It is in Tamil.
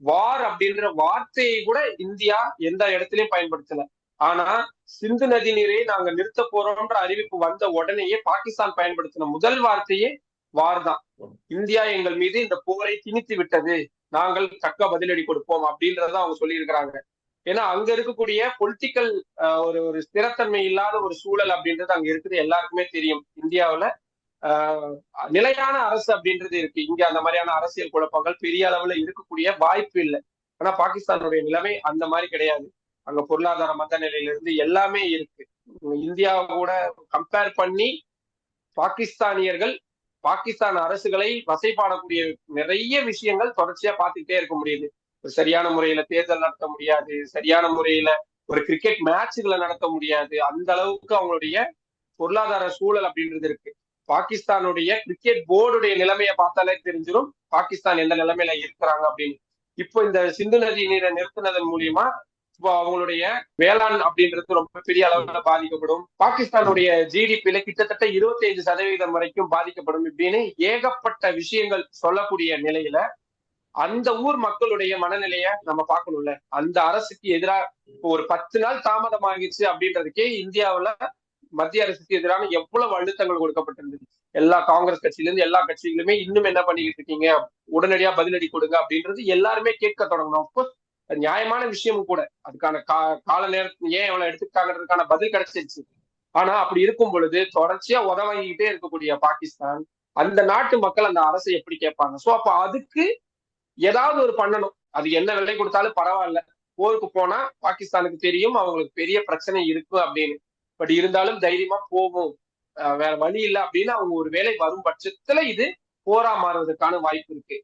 வார் அப்படின்ற வார்த்தையை கூட இந்தியா எந்த இடத்துலயும் பயன்படுத்தல. ஆனா சிந்து நதி நீரை நாங்க நிறுத்த போறோம்ன்ற அறிவிப்பு வந்த உடனேயே பாகிஸ்தான் பயன்படுத்தின முதல் வார்த்தையே வார் தான். இந்தியா எங்கள் மீது இந்த போரை திணித்து விட்டது, நாங்கள் தக்க பதிலடி கொடுப்போம் அப்படின்றத அவங்க சொல்லியிருக்கிறாங்க. ஏன்னா அங்க இருக்கக்கூடிய பொலிட்டிக்கல் ஒரு ஒரு ஸ்திரத்தன்மை இல்லாத ஒரு சூழல் அப்படின்றது அங்க இருக்குது, எல்லாருக்குமே தெரியும். இந்தியாவுல ஆஹ் நிலையான அரசு அப்படின்றது இருக்கு. இங்க அந்த மாதிரியான அரசியல் குழப்பங்கள் பெரிய அளவுல இருக்கக்கூடிய வாய்ப்பு இல்லை. ஆனா பாகிஸ்தானுடைய நிலைமை அந்த மாதிரி கிடையாது. அங்க பொருளாதார மந்த நிலையில இருந்து எல்லாமே இருக்கு. இந்தியாவை கூட கம்பேர் பண்ணி பாகிஸ்தானியர்கள் பாகிஸ்தான் அரசுகளை வசைபாடக்கூடிய நிறைய விஷயங்கள் தொடர்ச்சியா பார்த்துக்கிட்டே இருக்க முடியுது. ஒரு சரியான முறையில தேர்தல் நடத்த முடியாது, சரியான முறையில ஒரு கிரிக்கெட் மேட்சுகளை நடத்த முடியாது. அந்த அளவுக்கு அவங்களுடைய பொருளாதார சூழல் அப்படின்றது இருக்கு. பாகிஸ்தானுடைய கிரிக்கெட் போர்டுடைய நிலைமையை பார்த்தாலே தெரிஞ்சிடும் பாகிஸ்தான் எந்த நிலைமையில இருக்கிறாங்க அப்படின்னு. இப்போ இந்த சிந்து நதி நீரை நிறுத்தினதன் மூலியமா இப்போ அவங்களுடைய வேளாண் அப்படின்றது ரொம்ப பெரிய அளவுல பாதிக்கப்படும். பாகிஸ்தானுடைய ஜிடிபியில கிட்டத்தட்ட 25% வரைக்கும் பாதிக்கப்படும் இப்படின்னு ஏகப்பட்ட விஷயங்கள் சொல்லக்கூடிய நிலையில அந்த ஊர் மக்களுடைய மனநிலைய நம்ம பார்க்கணும்ல. அந்த அரசுக்கு எதிராக ஒரு 10 நாள் தாமதம் ஆகிடுச்சு அப்படின்றதுக்கே இந்தியாவுல மத்திய அரசுக்கு எதிரான எவ்வளவு அழுத்தங்கள் கொடுக்கப்பட்டிருந்தது. எல்லா காங்கிரஸ் கட்சியில இருந்து எல்லா கட்சிகளுமே இன்னும் என்ன பண்ணிக்கிட்டு இருக்கீங்க, உடனடியா பதிலடி கொடுங்க அப்படின்றது எல்லாருமே கேட்க தொடங்கணும். அப்கோர்ஸ் நியாயமான விஷயமும் கூட. அதுக்கான கால நேரத்தை ஏன் எவ்வளவு எடுத்துக்கிட்டாங்கிறதுக்கான பதில் கிடைச்சிருச்சு. ஆனா அப்படி இருக்கும் பொழுது தொடர்ச்சியா உதவாங்கிட்டே இருக்கக்கூடிய பாகிஸ்தான் அந்த நாட்டு மக்கள் அந்த அரசை எப்படி கேட்பாங்க? சோ அப்ப அதுக்கு ஏதாவது ஒரு பண்ணணும். அது என்ன விலை கொடுத்தாலும் பரவாயில்ல. போருக்கு போனா பாகிஸ்தானுக்கு தெரியும் அவங்களுக்கு பெரிய பிரச்சனை இருக்கு அப்படின்னு. பட் இருந்தாலும் தைரியமா போகும், வேற வழி இல்லை அப்படின்னு அவங்க ஒரு வேலை வரும் பட்சத்துல இது போரா மாறுவதற்கான வாய்ப்பு இருக்கு.